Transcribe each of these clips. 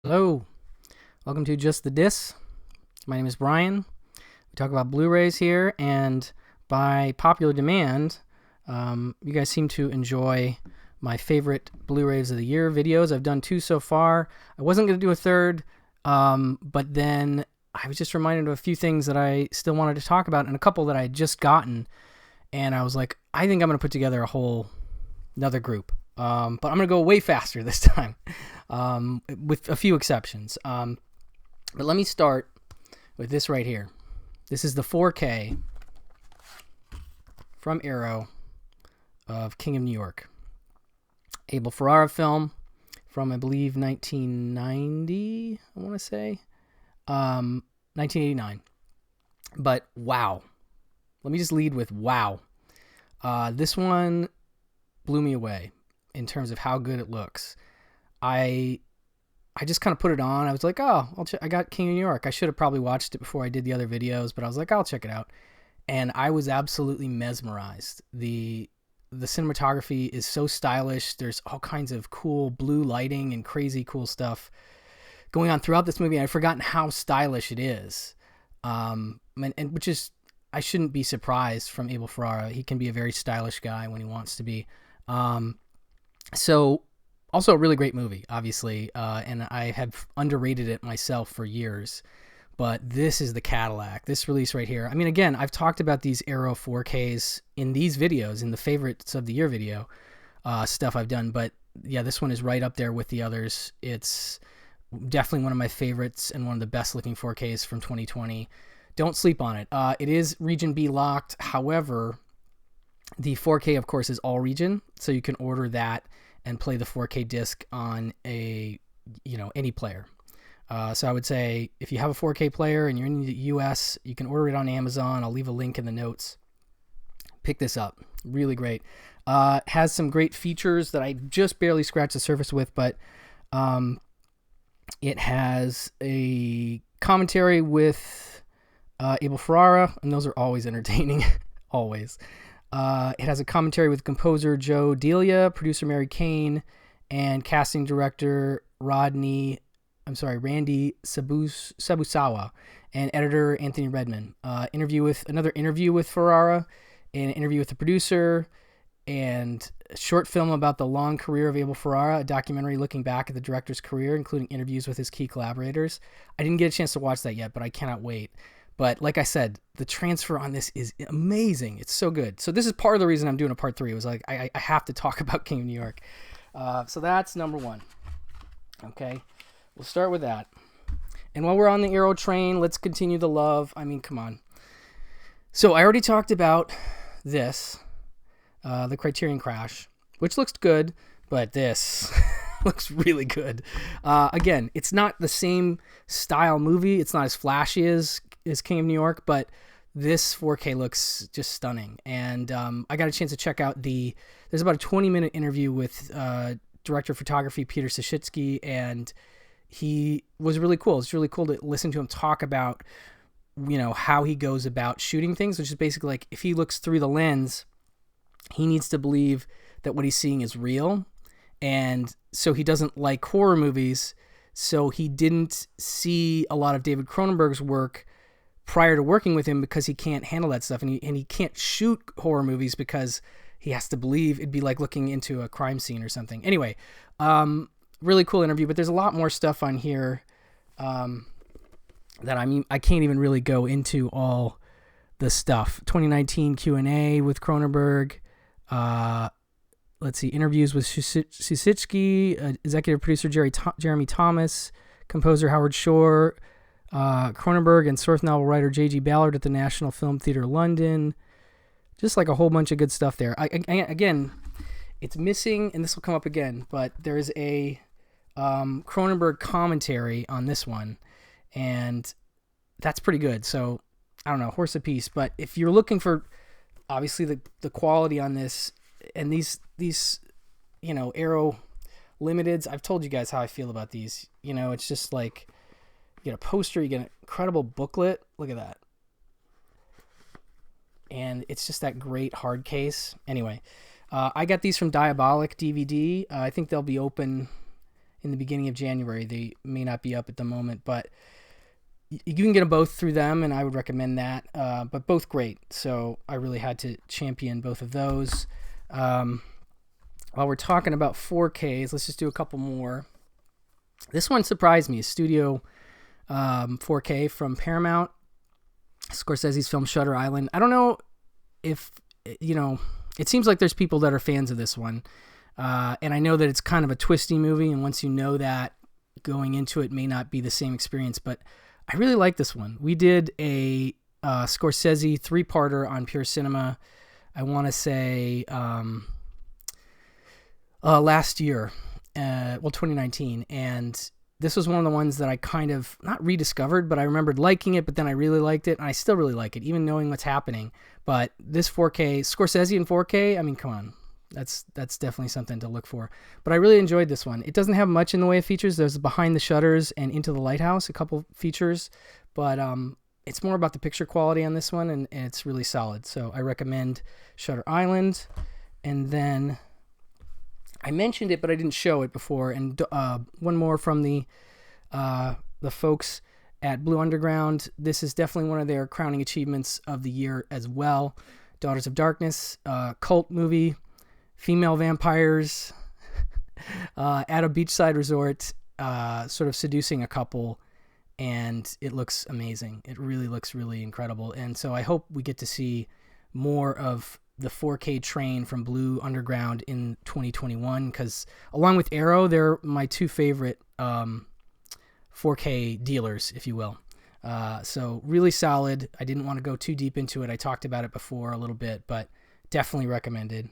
Hello, welcome to Just the Dis. My name is Brian. We talk about Blu-rays here, and by popular demand, you guys seem to enjoy my favorite Blu-rays of the year videos. I've done 2 so far. I wasn't going to do a third, but then I was just reminded of a few things that I still wanted to talk about, and a couple that I had just gotten, and I was like, I think I'm going to put together another group. But I'm going to go way faster this time, with a few exceptions. But let me start with this right here. This is the 4K from Arrow of King of New York. Abel Ferrara film from, I believe, 1990, I want to say. 1989. But wow. Let me just lead with wow. This one blew me away in terms of how good it looks. I just kind of put it on. I was like, oh, I got King of New York. I should have probably watched it before I did the other videos, but I was like, I'll check it out. And I was absolutely mesmerized. The cinematography is so stylish. There's all kinds of cool blue lighting and crazy cool stuff going on throughout this movie. And I've forgotten how stylish it is. And which is, I shouldn't be surprised from Abel Ferrara. He can be a very stylish guy when he wants to be. So also a really great movie, obviously, and I have underrated it myself for years, but this is the Cadillac, this release right here. I mean, again, I've talked about these Arrow 4Ks in these videos, in the favorites of the year video stuff I've done, but yeah, this one is right up there with the others. It's definitely one of my favorites and one of the best looking 4Ks from 2020. Don't sleep on it. It is Region B locked. However, the 4K, of course, is all region, so you can order that and play the 4K disc on any player. So I would say if you have a 4K player and you're in the US, you can order it on Amazon. I'll leave a link in the notes. Pick this up. Really great. Has some great features that I just barely scratched the surface with, but it has a commentary with Abel Ferrara, and those are always entertaining. Always. It has a commentary with composer Joe Delia, producer Mary Kane, and casting director Randy Sabusawa, and editor Anthony Redman. Interview with Ferrara, an interview with the producer, and a short film about the long career of Abel Ferrara, a documentary looking back at the director's career, including interviews with his key collaborators. I didn't get a chance to watch that yet, but I cannot wait. But like I said, the transfer on this is amazing. It's so good. So this is part of the reason I'm doing a part 3. It was like, I have to talk about King of New York. So that's number 1. Okay, we'll start with that. And while we're on the Arrow train, let's continue the love. I mean, come on. So I already talked about this, the Criterion Crash, which looks good, but this looks really good. Again, it's not the same style movie. It's not as flashy as King of New York, but this 4K looks just stunning. And I got a chance to check out there's about a 20-minute interview with director of photography Peter Sashitsky, and he was really cool. It's really cool to listen to him talk about, how he goes about shooting things, which is basically like, if he looks through the lens, he needs to believe that what he's seeing is real. And so he doesn't like horror movies, so he didn't see a lot of David Cronenberg's work prior to working with him because he can't handle that stuff, and he can't shoot horror movies because he has to believe it'd be like looking into a crime scene or something. Anyway, really cool interview, but there's a lot more stuff on here that I can't even really go into all the stuff. 2019 Q&A with Cronenberg. Let's see, interviews with Sisitsky, executive producer Jeremy Thomas, composer Howard Shore, Cronenberg and source novel writer J.G. Ballard at the National Film Theatre London. Just like a whole bunch of good stuff there. Again, it's missing, and this will come up again, but there is a Cronenberg commentary on this one, and that's pretty good. So, I don't know, horse apiece. But if you're looking for, obviously, the quality on this, and these Arrow Limiteds, I've told you guys how I feel about these. It's just like, you get a poster, you get an incredible booklet. Look at that. And it's just that great hard case. Anyway, I got these from Diabolic DVD. I think they'll be open in the beginning of January. They may not be up at the moment, but you can get them both through them, and I would recommend that. But both great, so I really had to champion both of those. While we're talking about 4Ks, let's just do a couple more. This one surprised me. Studio 4K from Paramount. Scorsese's film Shutter Island. I don't know if, it seems like there's people that are fans of this one. And I know that it's kind of a twisty movie, and once you know that, going into it may not be the same experience, but I really like this one. We did a Scorsese 3-parter on Pure Cinema, I want to say last year, 2019, and this was one of the ones that I kind of, not rediscovered, but I remembered liking it, but then I really liked it, and I still really like it, even knowing what's happening. But this 4K, Scorsese in 4K, I mean, come on. That's definitely something to look for. But I really enjoyed this one. It doesn't have much in the way of features. There's Behind the Shutters and Into the Lighthouse, a couple features. But it's more about the picture quality on this one, and it's really solid. So I recommend Shutter Island. And then I mentioned it, but I didn't show it before. And one more from the folks at Blue Underground. This is definitely one of their crowning achievements of the year as well. Daughters of Darkness, cult movie, female vampires at a beachside resort, sort of seducing a couple, and it looks amazing. It really looks really incredible. And so I hope we get to see more of the 4K train from Blue Underground in 2021, because along with Arrow, they're my two favorite 4K dealers, if you will. So really solid. I didn't want to go too deep into it. I talked about it before a little bit, but definitely recommended.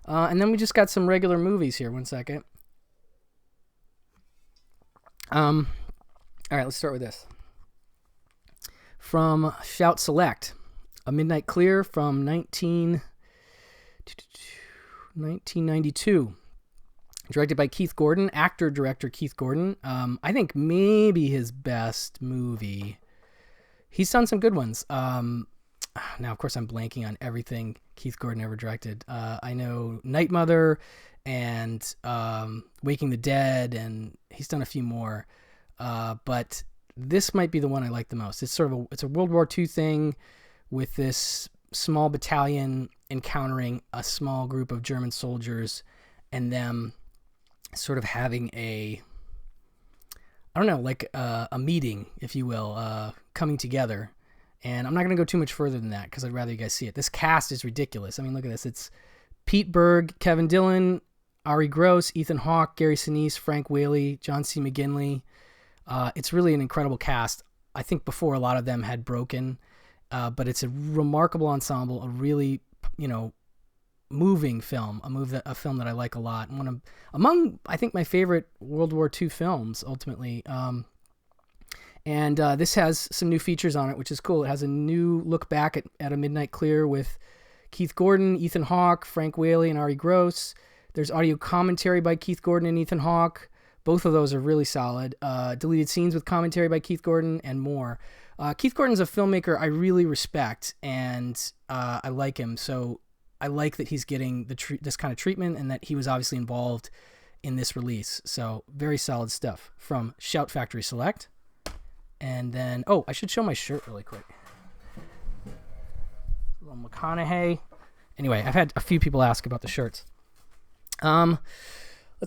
And then we just got some regular movies here. One second. All right, let's start with this. From Shout Select, A Midnight Clear from 1992. Directed by Keith Gordon, actor-director Keith Gordon. I think maybe his best movie. He's done some good ones. Now, of course, I'm blanking on everything Keith Gordon ever directed. I know Night Mother and Waking the Dead, and he's done a few more. But this might be the one I like the most. It's sort of it's a World War II thing with this small battalion encountering a small group of German soldiers and them sort of having a meeting, if you will, coming together. And I'm not going to go too much further than that because I'd rather you guys see it. This cast is ridiculous. I mean, look at this. It's Pete Berg, Kevin Dillon, Ari Gross, Ethan Hawke, Gary Sinise, Frank Whaley, John C. McGinley. It's really an incredible cast. I think before a lot of them had broken, but it's a remarkable ensemble, a really, moving film, a film that I like a lot. Among, I think, my favorite World War II films, ultimately. And this has some new features on it, which is cool. It has a new look back at A Midnight Clear with Keith Gordon, Ethan Hawke, Frank Whaley, and Ari Gross. There's audio commentary by Keith Gordon and Ethan Hawke. Both of those are really solid. Deleted scenes with commentary by Keith Gordon and more. Keith Gordon's a filmmaker I really respect, and I like him. So I like that he's getting this kind of treatment, and that he was obviously involved in this release. So very solid stuff from Shout Factory Select. And then, I should show my shirt really quick. A little McConaughey. Anyway, I've had a few people ask about the shirts. Let's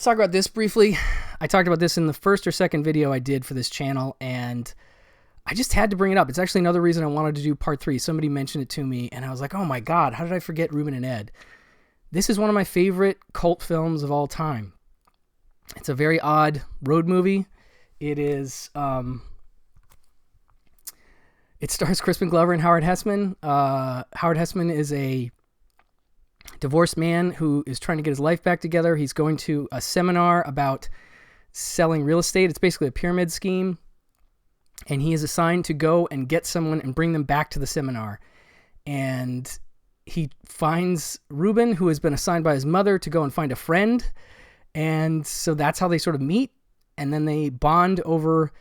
talk about this briefly. I talked about this in the first or second video I did for this channel, and I just had to bring it up. It's actually another reason I wanted to do part 3. Somebody mentioned it to me, and I was like, oh my God, how did I forget Reuben and Ed? This is one of my favorite cult films of all time. It's a very odd road movie. It is... It stars Crispin Glover and Howard Hessman. Howard Hessman is a divorced man who is trying to get his life back together. He's going to a seminar about selling real estate. It's basically a pyramid scheme. And he is assigned to go and get someone and bring them back to the seminar. And he finds Reuben, who has been assigned by his mother to go and find a friend. And so that's how they sort of meet. And then they bond over...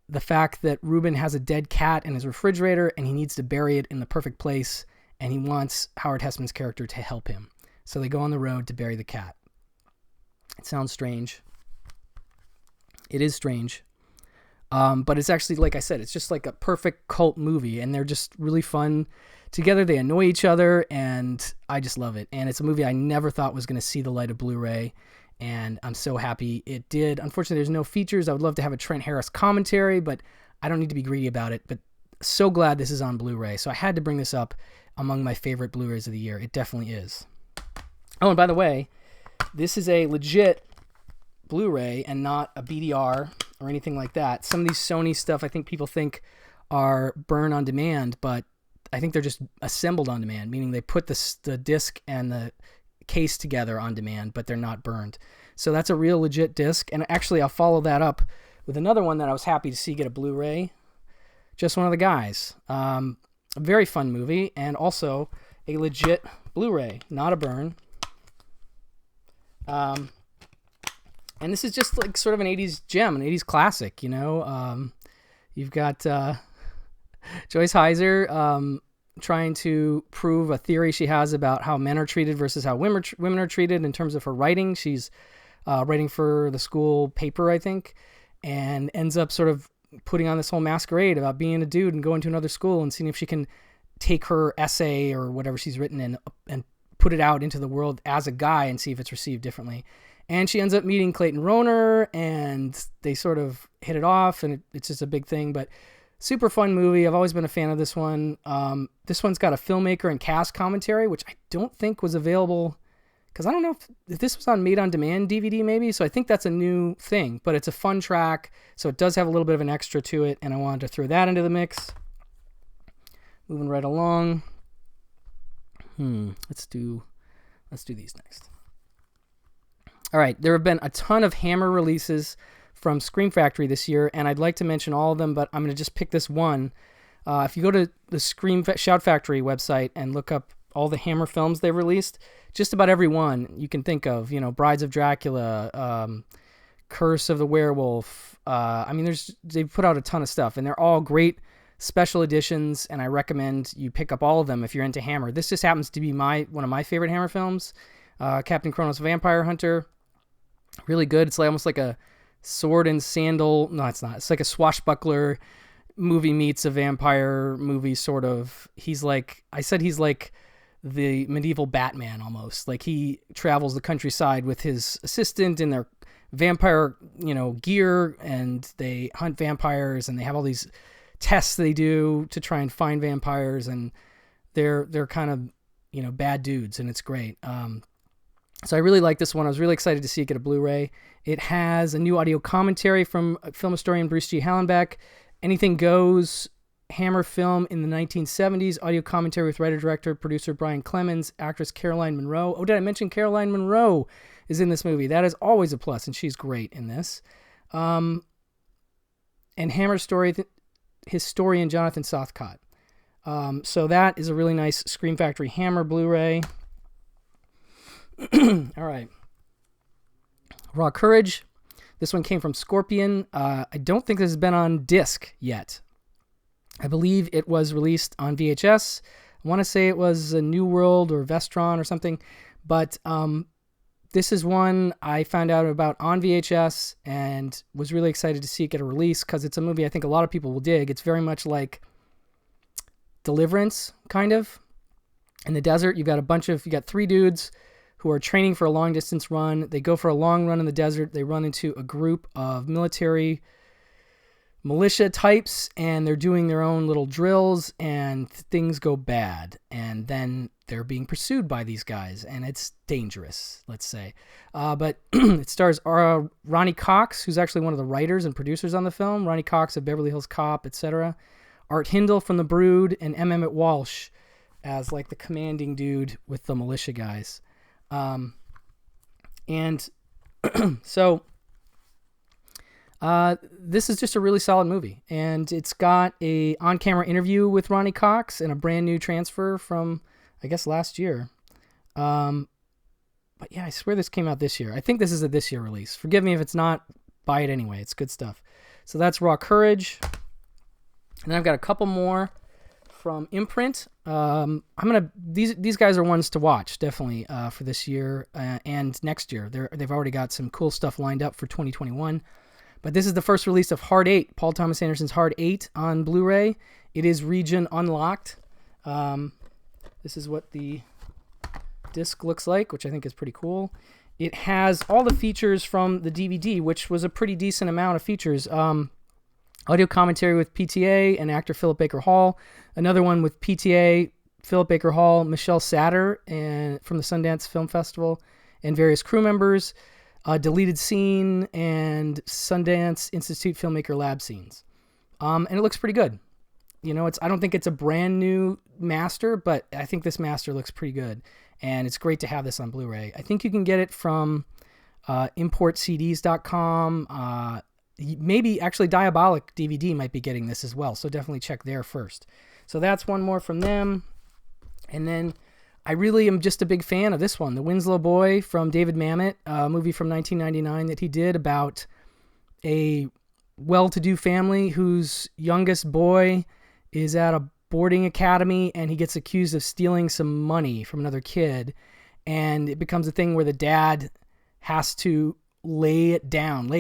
the fact that Reuben has a dead cat in his refrigerator and he needs to bury it in the perfect place, and he wants Howard Hessman's character to help him. So they go on the road to bury the cat. It sounds strange. It is strange. But it's actually, like I said, it's just like a perfect cult movie, and they're just really fun together. They annoy each other, and I just love it. And it's a movie I never thought was going to see the light of Blu-ray, and I'm so happy it did. Unfortunately, there's no features. I would love to have a Trent Harris commentary, but I don't need to be greedy about it. But so glad this is on Blu-ray. So I had to bring this up among my favorite Blu-rays of the year. It definitely is. Oh, and by the way, this is a legit Blu-ray and not a BDR or anything like that. Some of these Sony stuff I think people think are burn on demand, but I think they're just assembled on demand, meaning they put the disc and the case together on demand, but they're not burned. So that's a real legit disc, and actually I'll follow that up with another one that I was happy to see get a Blu-ray. Just One of the Guys. A very fun movie, and also a legit Blu-ray, not a burn. And this is just like sort of an 80s gem, an 80s classic, you know. You've got Joyce Heiser trying to prove a theory she has about how men are treated versus how women are treated in terms of her writing. She's writing for the school paper, I think, and ends up sort of putting on this whole masquerade about being a dude and going to another school and seeing if she can take her essay or whatever she's written and put it out into the world as a guy and see if it's received differently. And she ends up meeting Clayton Rohner, and they sort of hit it off, and it's just a big thing. But super fun movie. I've always been a fan of this one. This one's got a filmmaker and cast commentary, which I don't think was available, because I don't know if this was on Made on Demand DVD maybe, so I think that's a new thing. But it's a fun track, so it does have a little bit of an extra to it, and I wanted to throw that into the mix. Moving right along. Let's do these next. All right, there have been a ton of Hammer releases from Scream Factory this year, and I'd like to mention all of them, but I'm going to just pick this one. If you go to the Shout Factory website and look up all the Hammer films they've released, just about every one you can think of, you know, Brides of Dracula, Curse of the Werewolf. I mean, they've put out a ton of stuff, and they're all great special editions, and I recommend you pick up all of them if you're into Hammer. This just happens to be one of my favorite Hammer films, Captain Kronos Vampire Hunter. Really good. It's like almost like a sword and sandal. No, it's not. It's like a swashbuckler movie meets a vampire movie, sort of. He's like the medieval Batman almost. Like he travels the countryside with his assistant in their vampire, gear, and they hunt vampires, and they have all these tests they do to try and find vampires, and they're kind of, bad dudes, and it's great. So I really like this one. I was really excited to see it get a Blu-ray. It has a new audio commentary from film historian Bruce G. Hallenbeck. Anything Goes, Hammer film in the 1970s. Audio commentary with writer-director, producer Brian Clemens, actress Caroline Munro. Oh, did I mention Caroline Munro is in this movie? That is always a plus, and she's great in this. And Hammer historian Jonathan Southcott. So that is a really nice Scream Factory Hammer Blu-ray. All right. Raw Courage. This one came from Scorpion. I don't think this has been on disc yet. I believe it was released on VHS. I want to say it was a New World or Vestron or something. But this is one I found out about on VHS and was really excited to see it get a release because it's a movie I think a lot of people will dig. It's very much like Deliverance, kind of. In the desert, you got three dudes who are training for a long-distance run. They go for a long run in the desert. They run into a group of military militia types, and they're doing their own little drills, and things go bad. And then they're being pursued by these guys, and it's dangerous, let's say. But it stars Ronnie Cox, who's actually one of the writers and producers on the film. Ronnie Cox of Beverly Hills Cop, etc. Art Hindle from The Brood, and M. Emmett Walsh as like the commanding dude with the militia guys. So this is just a really solid movie, and it's got a on-camera interview with Ronnie Cox and a brand new transfer from, I guess, last year. But yeah, I swear this came out this year. I think this is a this year release. Forgive me if it's not. Buy it anyway. It's good stuff. So that's Raw Courage. And then I've got a couple more from Imprint. These guys are ones to watch definitely for this year and next year. They've already got some cool stuff lined up for 2021. But this is the first release of Hard 8, Paul Thomas Anderson's Hard 8 on Blu-ray. It is region unlocked. This is what the disc looks like, which I think is pretty cool. It has all the features from the DVD, which was a pretty decent amount of features. Audio commentary with PTA and actor Philip Baker Hall. Another one with PTA, Philip Baker Hall, Michelle Satter, and from the Sundance Film Festival, and various crew members. Deleted scene and Sundance Institute Filmmaker Lab scenes. And it looks pretty good. You know, I don't think it's a brand new master, but I think this master looks pretty good. And it's great to have this on Blu-ray. I think you can get it from importcds.com. Maybe actually Diabolic DVD might be getting this as well. So definitely check there first. So that's one more from them. And then I really am just a big fan of this one, The Winslow Boy from David Mamet, a movie from 1999 that he did about a well-to-do family whose youngest boy is at a boarding academy and he gets accused of stealing some money from another kid. And it becomes a thing where the dad has to lay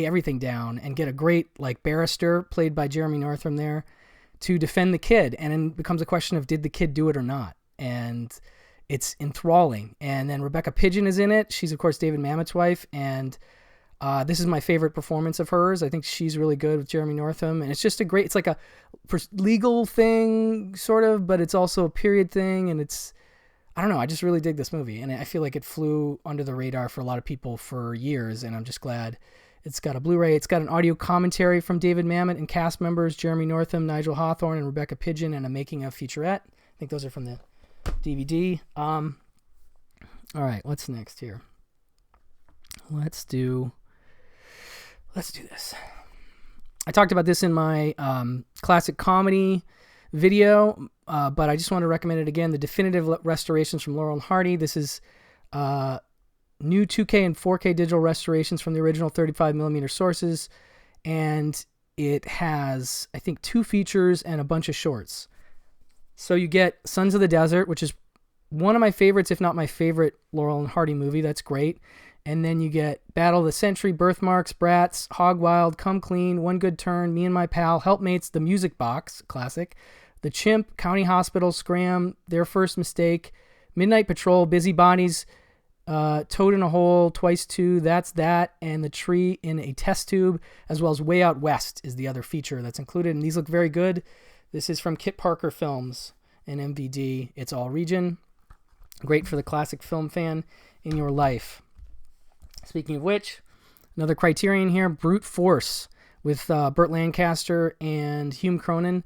everything down and get a great barrister played by Jeremy Northam there to defend the kid. And then it becomes a question of did the kid do it or not? And it's enthralling. And then Rebecca Pidgeon is in it. She's of course David Mamet's wife. And this is my favorite performance of hers. I think she's really good with Jeremy Northam. And it's just it's like a legal thing sort of, but it's also a period thing. And I don't know. I just really dig this movie. And I feel like it flew under the radar for a lot of people for years. And I'm just glad it's got a Blu-ray. It's got an audio commentary from David Mamet and cast members Jeremy Northam, Nigel Hawthorne, and Rebecca Pidgeon, and a making of featurette. I think those are from the DVD. All right. What's next here? Let's do this. I talked about this in my classic comedy video, but I just want to recommend it again. The definitive restorations from Laurel and Hardy. This is new 2K and 4K digital restorations from the original 35mm sources, and it has, I think, 2 features and a bunch of shorts. So you get Sons of the Desert, which is one of my favorites, if not my favorite Laurel and Hardy movie. That's great. And then you get Battle of the Century, Birthmarks, Bratz, Hog Wild, Come Clean, One Good Turn, Me and My Pal, Helpmates, The Music Box, classic, The Chimp, County Hospital, Scram, Their First Mistake, Midnight Patrol, Busybodies, Toad in a Hole, Twice Two, That's That, and The Tree in a Test Tube, as well as Way Out West is the other feature that's included. And these look very good. This is from Kit Parker Films and MVD. It's all region. Great for the classic film fan in your life. Speaking of which, another Criterion here, Brute Force with Burt Lancaster and Hume Cronyn.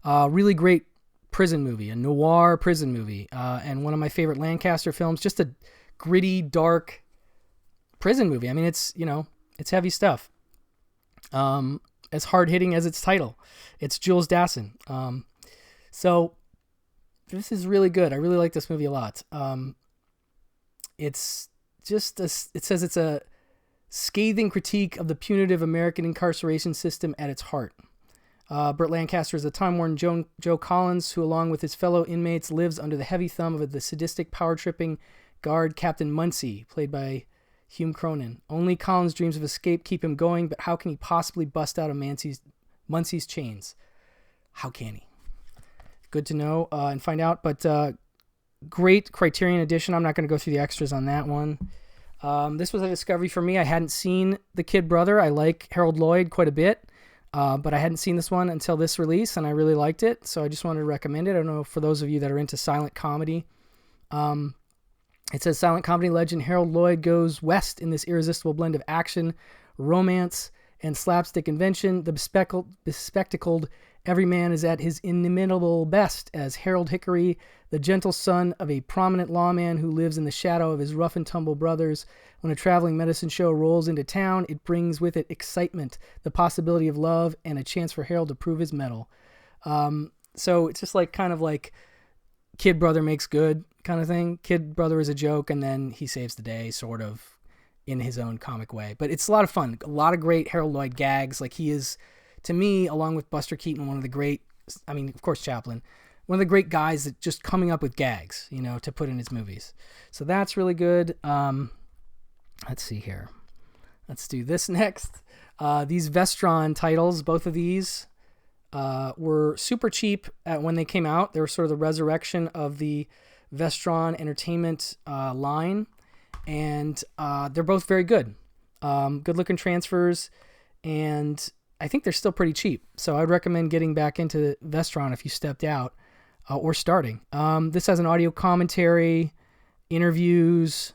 Really great prison movie, a noir prison movie, and one of my favorite Lancaster films. Just a gritty, dark prison movie. I mean, it's heavy stuff. As hard-hitting as its title. It's Jules Dassin. So this is really good. I really like this movie a lot. It's just it says it's a scathing critique of the punitive American incarceration system at its heart. Burt Lancaster is a time-worn Joe Collins who, along with his fellow inmates, lives under the heavy thumb of the sadistic, power-tripping guard Captain Muncie, played by Hume Cronyn. Only Collins' dreams of escape keep him going, but how can he possibly bust out of Muncie's chains? How can he? Good to know and find out, but great Criterion edition. I'm not going to go through the extras on that one. This was a discovery for me. I hadn't seen The Kid Brother. I like Harold Lloyd quite a bit, but I hadn't seen this one until this release, and I really liked it, so I just wanted to recommend it. I don't know, for those of you that are into silent comedy. It says, silent comedy legend Harold Lloyd goes west in this irresistible blend of action, romance, and slapstick invention. The bespectacled everyman is at his inimitable best as Harold Hickory, the gentle son of a prominent lawman who lives in the shadow of his rough-and-tumble brothers. When a traveling medicine show rolls into town, it brings with it excitement, the possibility of love, and a chance for Harold to prove his mettle. So it's just kind of like Kid Brother makes good kind of thing. Kid Brother is a joke, and then he saves the day, sort of, in his own comic way. But it's a lot of fun. A lot of great Harold Lloyd gags. He is, to me, along with Buster Keaton, one of the great, I mean, of course, Chaplin, one of the great guys that just coming up with gags, to put in his movies. So that's really good. Let's see here. Let's do this next. These Vestron titles, both of these were super cheap when they came out. They were sort of the resurrection of the Vestron Entertainment line, and they're both very good. Good-looking transfers, and I think they're still pretty cheap. So I'd recommend getting back into Vestron if you stepped out or starting. This has an audio commentary, interviews.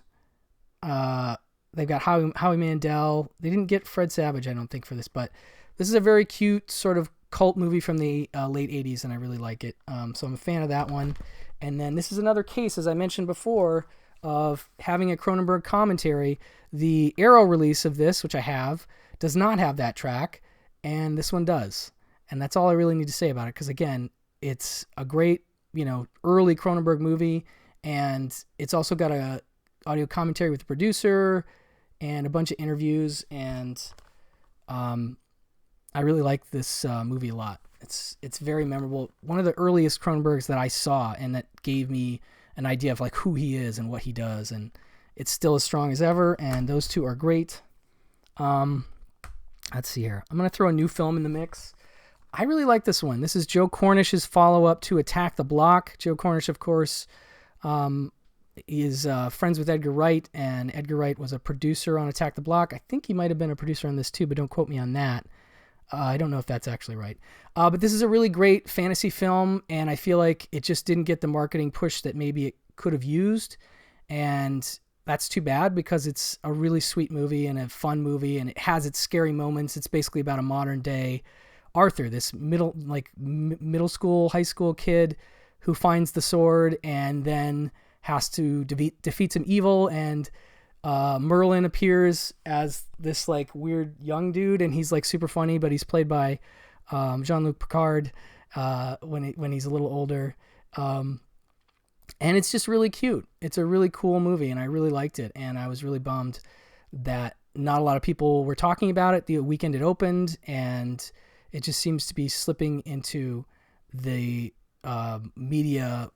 They've got Howie Mandel. They didn't get Fred Savage, I don't think, for this, but this is a very cute sort of cult movie from the late 80s, and I really like it. So I'm a fan of that one. And then this is another case, as I mentioned before, of having a Cronenberg commentary. The Arrow release of this, which I have, does not have that track, and this one does. And that's all I really need to say about it, because, again, it's a great, early Cronenberg movie, and it's also got a audio commentary with the producer and a bunch of interviews, and I really like this movie a lot. It's very memorable. One of the earliest Cronenbergs that I saw, and that gave me an idea of like who he is and what he does, and it's still as strong as ever, and those two are great. Let's see here. I'm going to throw a new film in the mix. I really like this one. This is Joe Cornish's follow-up to Attack the Block. Joe Cornish, of course, is friends with Edgar Wright, and Edgar Wright was a producer on Attack the Block. I think he might have been a producer on this too, but don't quote me on that. I don't know if that's actually right. But this is a really great fantasy film, and I feel like it just didn't get the marketing push that maybe it could have used. And that's too bad, because it's a really sweet movie and a fun movie, and it has its scary moments. It's basically about a modern day Arthur, this middle school, high school kid who finds the sword and then has to defeat some evil, and Merlin appears as this like weird young dude, and he's like super funny, but he's played by Jean-Luc Picard when he's a little older, and it's just really cute. It's a really cool movie, and I really liked it, and I was really bummed that not a lot of people were talking about it the weekend it opened, and it just seems to be slipping into the media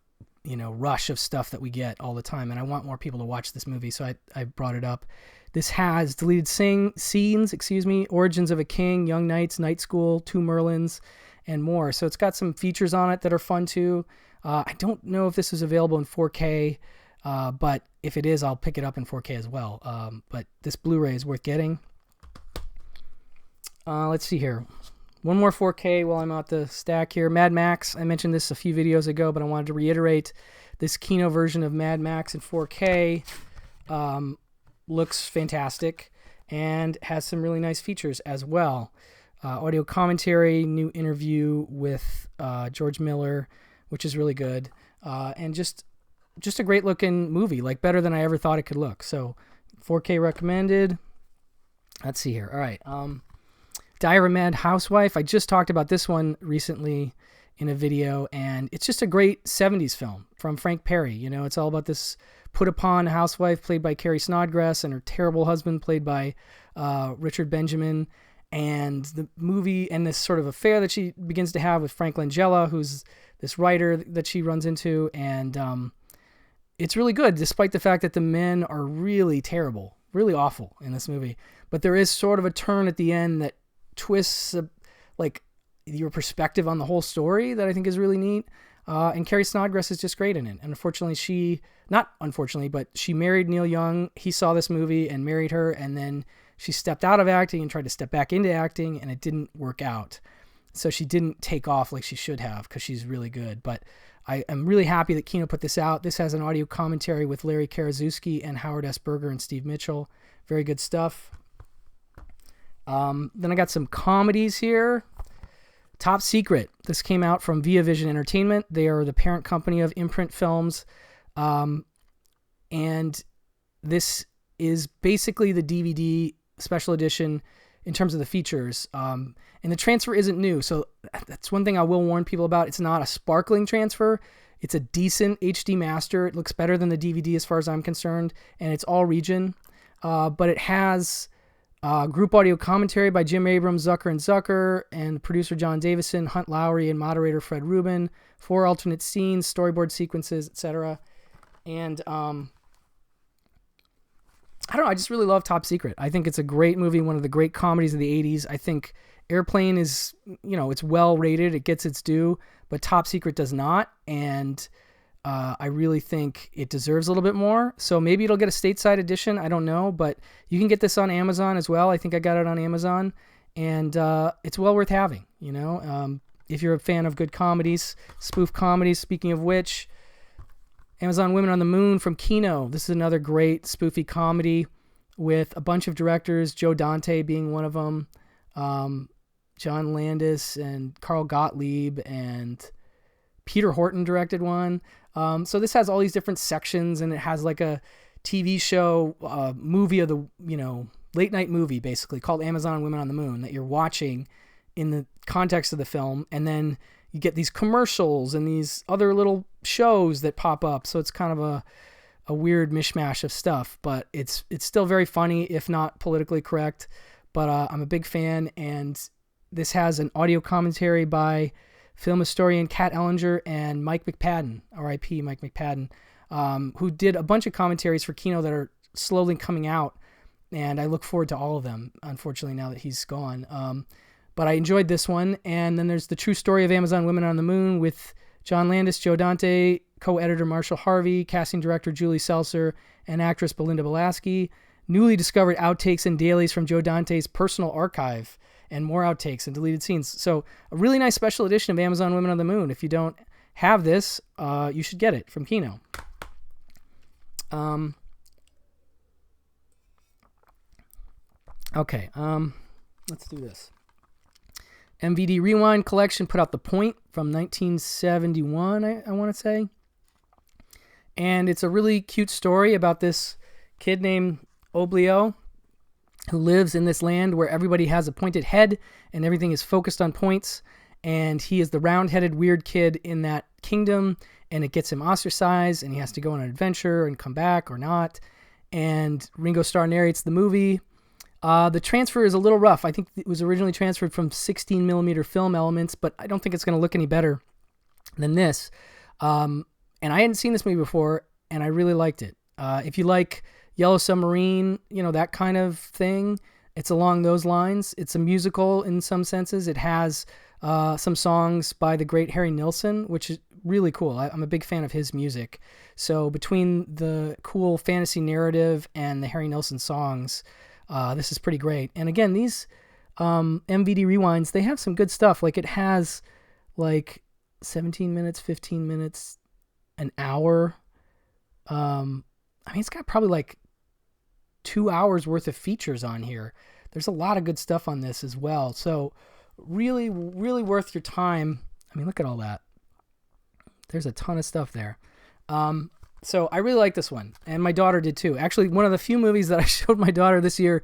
rush of stuff that we get all the time, and I want more people to watch this movie, so I brought it up. This has deleted scenes, Origins of a King, Young Knights, Night School, Two Merlins, and more. So it's got some features on it that are fun too. I don't know if this is available in 4K, but if it is, I'll pick it up in 4K as well. But this Blu-ray is worth getting. Let's see here. One more 4K while I'm out the stack here. Mad Max. I mentioned this a few videos ago, but I wanted to reiterate this Kino version of Mad Max in 4K. Looks fantastic and has some really nice features as well. Audio commentary, new interview with George Miller, which is really good. And just a great looking movie, like better than I ever thought it could look. So 4K recommended. Let's see here. All right. Diaryman, Housewife. I just talked about this one recently in a video, and it's just a great 70s film from Frank Perry. It's all about this put-upon housewife played by Carrie Snodgrass and her terrible husband played by Richard Benjamin, and the movie and this sort of affair that she begins to have with Frank Langella, who's this writer that she runs into, and it's really good, despite the fact that the men are really terrible, really awful in this movie. But there is sort of a turn at the end that twists like your perspective on the whole story that I think is really neat. And Carrie Snodgrass is just great in it. And but she married Neil Young. He saw this movie and married her, and then she stepped out of acting and tried to step back into acting, and it didn't work out. So she didn't take off like she should have, because she's really good. But I am really happy that Kino put this out. This has an audio commentary with Larry Karaszewski and Howard S. Berger and Steve Mitchell. Very good stuff. Then I got some comedies here. Top Secret. This came out from Via Vision Entertainment. They are the parent company of Imprint Films. And this is basically the DVD special edition in terms of the features. And the transfer isn't new. So that's one thing I will warn people about. It's not a sparkling transfer. It's a decent HD master. It looks better than the DVD as far as I'm concerned. And it's all region. But it has Group audio commentary by Jim Abrams, Zucker and Zucker, and producer John Davison, Hunt Lowry, and moderator Fred Rubin. 4 alternate scenes, storyboard sequences, etc. And I don't know, I just really love Top Secret. I think it's a great movie, one of the great comedies of the 80s. I think Airplane is, it's well rated, it gets its due, but Top Secret does not, and I really think it deserves a little bit more. So maybe it'll get a stateside edition, I don't know, but you can get this on Amazon as well. I think I got it on Amazon, and it's well worth having, if you're a fan of good comedies, spoof comedies. Speaking of which, Amazon Women on the Moon from Kino. This is another great spoofy comedy with a bunch of directors, Joe Dante being one of them, John Landis and Carl Gottlieb, and Peter Horton directed one. So this has all these different sections, and it has like a TV show, movie of the, late night movie basically called Amazon Women on the Moon that you're watching in the context of the film. And then you get these commercials and these other little shows that pop up. So it's kind of a weird mishmash of stuff, but it's still very funny, if not politically correct. But I'm a big fan, and this has an audio commentary by film historian Kat Ellinger and Mike McPadden, R.I.P. Mike McPadden, who did a bunch of commentaries for Kino that are slowly coming out, and I look forward to all of them, unfortunately, now that he's gone. But I enjoyed this one, and then there's The True Story of Amazon Women on the Moon with John Landis, Joe Dante, co-editor Marshall Harvey, casting director Julie Seltzer, and actress Belinda Belaski. Newly discovered outtakes and dailies from Joe Dante's personal archive, and more outtakes and deleted scenes. So a really nice special edition of Amazon Women on the Moon. If you don't have this, you should get it from Kino. Okay, let's do this. MVD Rewind Collection put out The Point from 1971, I want to say. And it's a really cute story about this kid named Oblio, who lives in this land where everybody has a pointed head and everything is focused on points. And he is the round-headed weird kid in that kingdom, and it gets him ostracized, and he has to go on an adventure and come back or not. And Ringo Starr narrates the movie. The transfer is a little rough. I think it was originally transferred from 16 millimeter film elements, but I don't think it's going to look any better than this. And I hadn't seen this movie before, and I really liked it. If you like Yellow Submarine, that kind of thing, it's along those lines. It's a musical in some senses. It has some songs by the great Harry Nilsson, which is really cool. I'm a big fan of his music. So between the cool fantasy narrative and the Harry Nilsson songs, this is pretty great. And again, these MVD rewinds, they have some good stuff. Like, it has like 17 minutes, 15 minutes, an hour. It's got probably like 2 hours worth of features on here. There's a lot of good stuff on this as well. So really, really worth your time. Look at all that. There's a ton of stuff there. So I really like this one, and my daughter did too. Actually, one of the few movies that I showed my daughter this year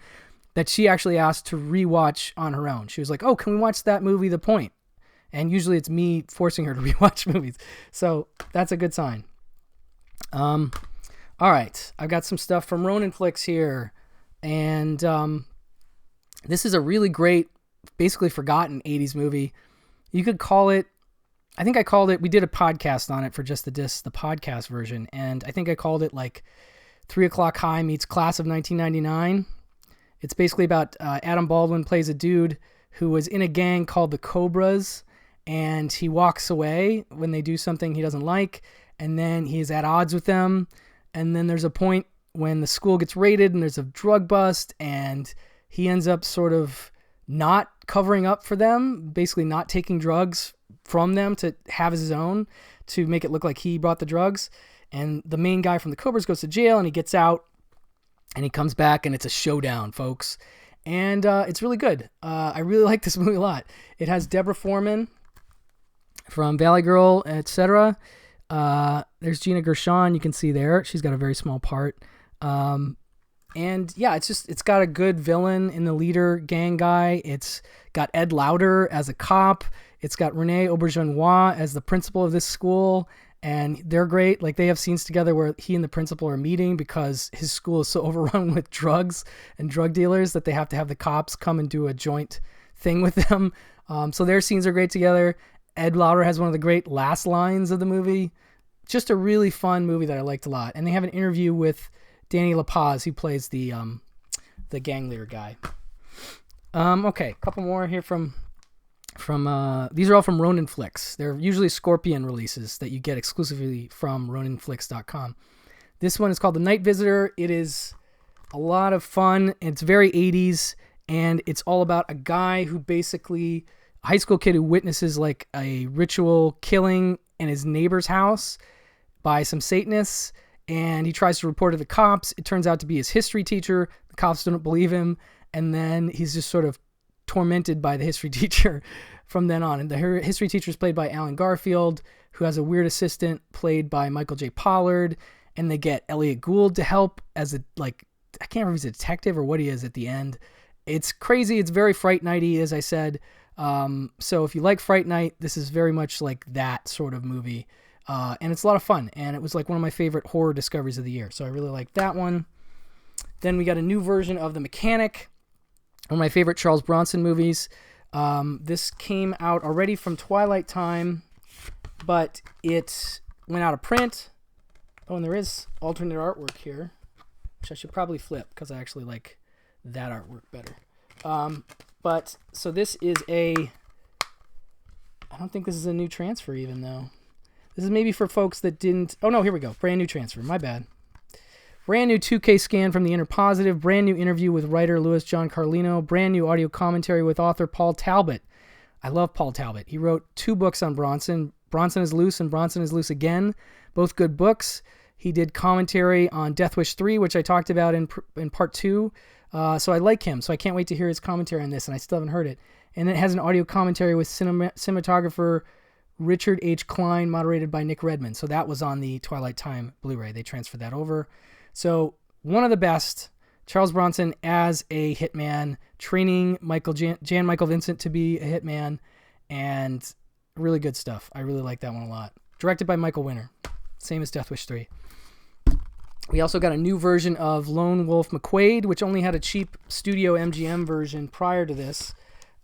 that she actually asked to rewatch on her own. She was like, "Oh, can we watch that movie, The Point?" And usually it's me forcing her to rewatch movies. So that's a good sign. All right, I've got some stuff from Ronin Flicks here, and this is a really great, basically forgotten 80s movie. You could call it, I think I called it, we did a podcast on it for Just the Disc, the podcast version, and I think I called it like 3 O'Clock High meets Class of 1999. It's basically about Adam Baldwin plays a dude who was in a gang called the Cobras, and he walks away when they do something he doesn't like, and then he is at odds with them, and then there's a point when the school gets raided and there's a drug bust, and he ends up sort of not covering up for them, basically not taking drugs from them to have as his own, to make it look like he brought the drugs. And the main guy from the Cobras goes to jail, and he gets out, and he comes back, and it's a showdown, folks. And it's really good. I really like this movie a lot. It has Deborah Foreman from Valley Girl, etc. There's Gina Gershon, you can see there. She's got a very small part. And yeah, it's got a good villain in the leader gang guy. It's got Ed Lauder as a cop. It's got Renee Auberjonois as the principal of this school. and they're great. Like, they have scenes together where he and the principal are meeting because his school is so overrun with drugs and drug dealers that they have to have the cops come and do a joint thing with them. So their scenes are great together. Ed Lauter has one of the great last lines of the movie. Just a really fun movie that I liked a lot. And they have an interview with Danny La Paz, who plays the gang leader guy. Okay, a couple more here from these are all from Ronin Flicks. They're usually Scorpion releases that you get exclusively from RoninFlix.com. This one is called The Night Visitor. It is a lot of fun. It's very 80s, and it's all about a guy who basically, a high school kid who witnesses like a ritual killing in his neighbor's house by some Satanists, and he tries to report to the cops. It turns out to be his history teacher. The cops don't believe him, and then he's just sort of tormented by the history teacher from then on. And the history teacher is played by Alan Garfield, who has a weird assistant played by Michael J. Pollard, and they get Elliot Gould to help as a, like, I can't remember if he's a detective or what he is at the end. It's crazy. It's very Fright Nighty, as I said. So if you like Fright Night, this is very much like that sort of movie. And it's a lot of fun. And it was like one of my favorite horror discoveries of the year. So I really like that one. Then we got a new version of The Mechanic, one of my favorite Charles Bronson movies. This came out already from Twilight Time, but it went out of print. Oh, and there is alternate artwork here, which I should probably flip because I actually like that artwork better. But so this is I don't think this is a new transfer even though. This is maybe for folks that didn't, oh no, here we go. Brand new transfer, my bad. Brand new 2K scan from the Inner Positive, brand new interview with writer Louis John Carlino, brand new audio commentary with author Paul Talbot. I love Paul Talbot. He wrote 2 books on Bronson. Bronson is Loose and Bronson is Loose Again. Both good books. He did commentary on Death Wish 3, which I talked about in part 2. So I like him. So I can't wait to hear his commentary on this, and I still haven't heard it. And it has an audio commentary with cinematographer Richard H. Klein, moderated by Nick Redman. So that was on the Twilight Time Blu-ray. They transferred that over. So one of the best, Charles Bronson as a hitman, training Jan Michael Vincent to be a hitman, and really good stuff. I really like that one a lot. Directed by Michael Winner, same as Death Wish 3. We also got a new version of Lone Wolf McQuade, which only had a cheap Studio MGM version prior to this.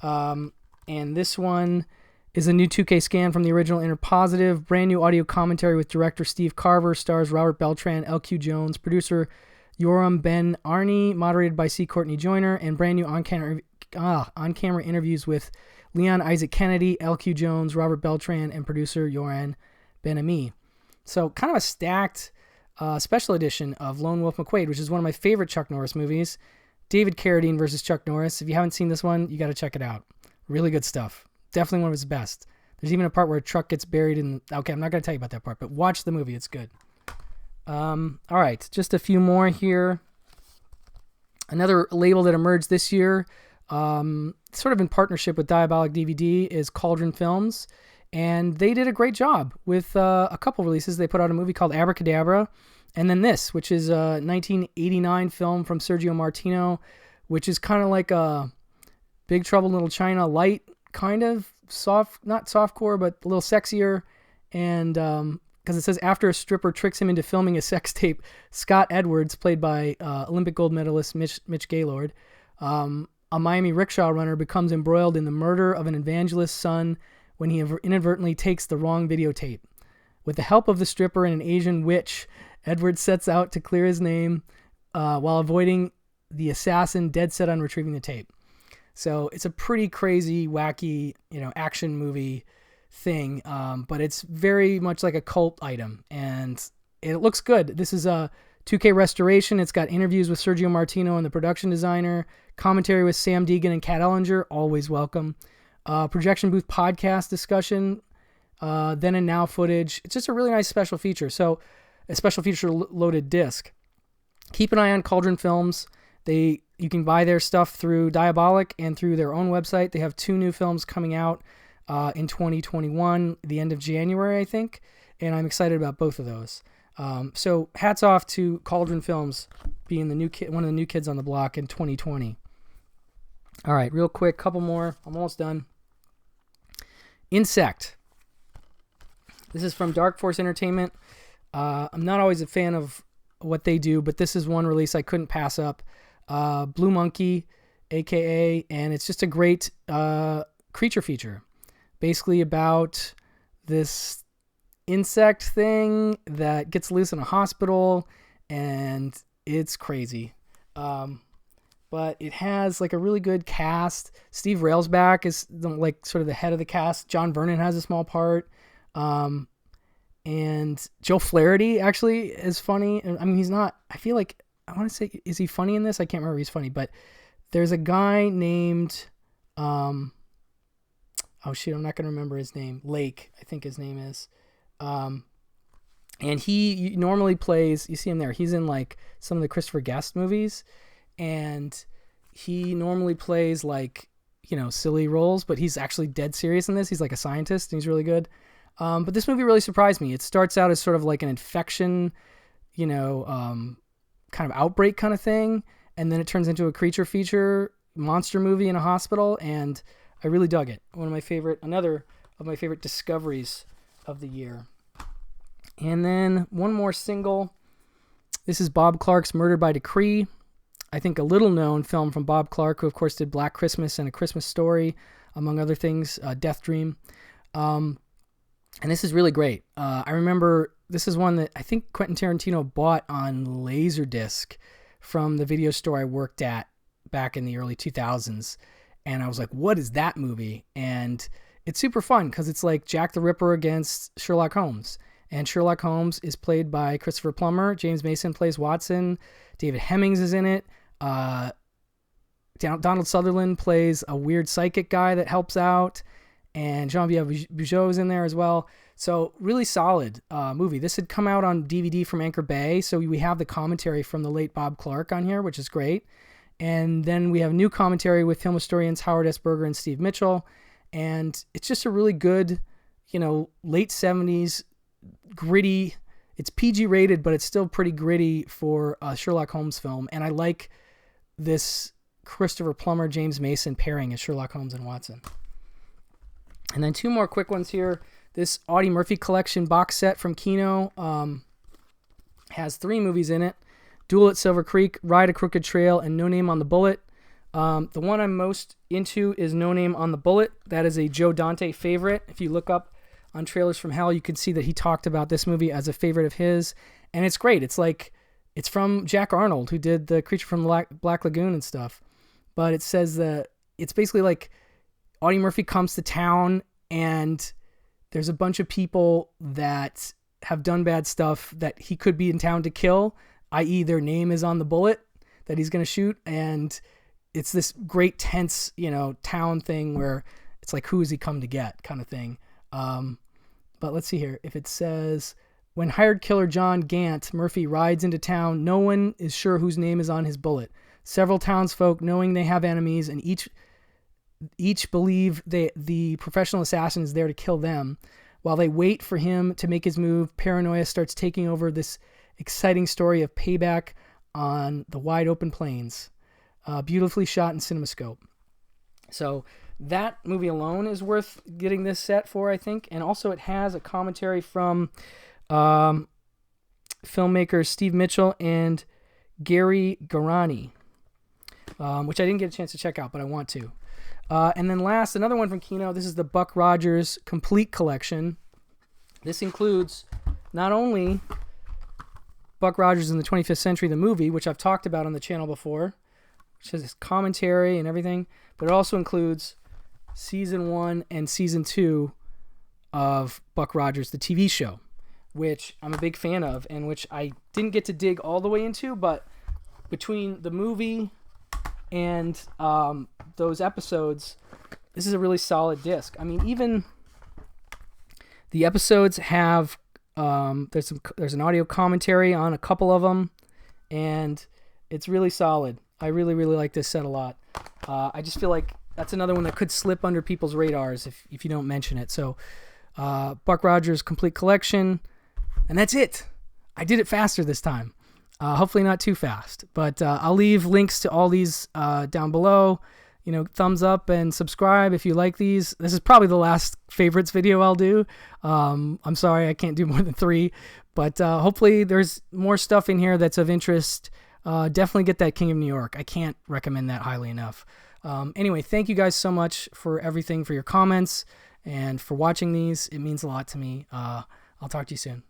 And this one is a new 2K scan from the original Inner Positive. Brand new audio commentary with director Steve Carver, stars Robert Beltran, LQ Jones, producer Yoram Ben Arni, moderated by C. Courtney Joyner, and brand new on-camera interviews with Leon Isaac Kennedy, LQ Jones, Robert Beltran, and producer Yoram Ben Ami. So kind of a stacked special edition of Lone Wolf McQuade, which is one of my favorite Chuck Norris movies. David Carradine versus Chuck Norris. If you haven't seen this one, you got to check it out. Really good stuff. Definitely one of his best. There's even a part where a truck gets buried in... Okay, I'm not going to tell you about that part, but watch the movie. It's good. All right, just a few more here. Another label that emerged this year, sort of in partnership with Diabolic DVD, is Cauldron Films. And they did a great job with a couple releases. They put out a movie called Abracadabra, and then this, which is a 1989 film from Sergio Martino, which is kind of like a Big Trouble in Little China light, kind of soft, not softcore, but a little sexier. And because it says after a stripper tricks him into filming a sex tape, Scott Edwards, played by Olympic gold medalist Mitch Gaylord, a Miami rickshaw runner, becomes embroiled in the murder of an evangelist's son when he inadvertently takes the wrong videotape. With the help of the stripper and an Asian witch, Edwards sets out to clear his name while avoiding the assassin dead set on retrieving the tape. So it's a pretty crazy, wacky, action movie thing, but it's very much like a cult item, and it looks good. This is a 2K restoration. It's got interviews with Sergio Martino and the production designer, commentary with Sam Deegan and Kat Ellinger, always welcome, projection booth podcast discussion, then and now footage. It's just a really nice special feature. So a special feature loaded disc. Keep an eye on Cauldron Films. You can buy their stuff through Diabolic and through their own website. They have 2 new films coming out in 2021, the end of January, I think, and I'm excited about both of those. So hats off to Cauldron Films being one of the new kids on the block in 2020. All right, real quick, couple more. I'm almost done. Insect. This is from Dark Force Entertainment. I'm not always a fan of what they do, but this is one release I couldn't pass up. Blue Monkey, aka, and it's just a great creature feature. Basically about this insect thing that gets loose in a hospital, and it's crazy. But it has like a really good cast. Steve Railsback is like sort of the head of the cast. John Vernon has a small part. And Joe Flaherty actually is funny. I mean, he's not, I feel like, I want to say, is he funny in this? I can't remember if he's funny, but there's a guy named, oh shit, I'm not going to remember his name. Lake, I think his name is. And he normally plays, you see him there, he's in like some of the Christopher Guest movies, and he normally plays like, silly roles, but he's actually dead serious in this. He's like a scientist, and he's really good. But this movie really surprised me. It starts out as sort of like an infection, kind of outbreak kind of thing, and then it turns into a creature feature monster movie in a hospital, and I really dug it. Another of my favorite discoveries of the year. And then one more single. This is Bob Clark's Murder by Decree. I think a little known film from Bob Clark, who of course did Black Christmas and A Christmas Story, among other things, Death Dream. And this is really great. I remember this is one that I think Quentin Tarantino bought on Laserdisc from the video store I worked at back in the early 2000s. And I was like, what is that movie? And it's super fun because it's like Jack the Ripper against Sherlock Holmes. And Sherlock Holmes is played by Christopher Plummer. James Mason plays Watson. David Hemmings is in it. Donald Sutherland plays a weird psychic guy that helps out. And Jean-Pierre Bugeaud is in there as well. So really solid movie. This had come out on DVD from Anchor Bay, so we have the commentary from the late Bob Clark on here, which is great. And then we have new commentary with film historians Howard S. Berger and Steve Mitchell. And it's just a really good, late 70s, gritty. It's PG rated, but it's still pretty gritty for a Sherlock Holmes film. And I like this Christopher Plummer, James Mason pairing as Sherlock Holmes and Watson. And then two more quick ones here. This Audie Murphy collection box set from Kino has 3 movies in it. Duel at Silver Creek, Ride a Crooked Trail, and No Name on the Bullet. The one I'm most into is No Name on the Bullet. That is a Joe Dante favorite. If you look up on Trailers from Hell, you can see that he talked about this movie as a favorite of his. And it's great. It's from Jack Arnold, who did The Creature from Black Lagoon and stuff. But it says that it's basically like Audie Murphy comes to town, and there's a bunch of people that have done bad stuff that he could be in town to kill, i.e. their name is on the bullet that he's going to shoot. And it's this great tense, town thing where it's like, who has he come to get kind of thing. But let's see here. If it says, when hired killer John Gant Murphy rides into town, no one is sure whose name is on his bullet. Several townsfolk, knowing they have enemies, and each believe the professional assassin is there to kill them. While they wait for him to make his move, paranoia starts taking over this exciting story of payback on the wide open plains. Beautifully shot in CinemaScope. So that movie alone is worth getting this set for, I think. And also it has a commentary from filmmakers Steve Mitchell and Gary Garani, which I didn't get a chance to check out, but I want to. And then last, another one from Kino. This is the Buck Rogers Complete Collection. This includes not only Buck Rogers in the 25th Century, the movie, which I've talked about on the channel before, which has commentary and everything, but it also includes Season 1 and Season 2 of Buck Rogers, the TV show, which I'm a big fan of and which I didn't get to dig all the way into, but between the movie and those episodes, this is a really solid disc. I mean, even the episodes have there's an audio commentary on a couple of them, and it's really solid. I really like this set a lot. I just feel like that's another one that could slip under people's radars if you don't mention it. So Buck Rogers Complete Collection, and that's it. I did it faster this time. Hopefully not too fast, but I'll leave links to all these down below. thumbs up and subscribe if you like these. This is probably the last favorites video I'll do. I'm sorry I can't do more than 3, but hopefully there's more stuff in here that's of interest. Definitely get that King of New York. I can't recommend that highly enough. Anyway, thank you guys so much for everything, for your comments, and for watching these. It means a lot to me. I'll talk to you soon.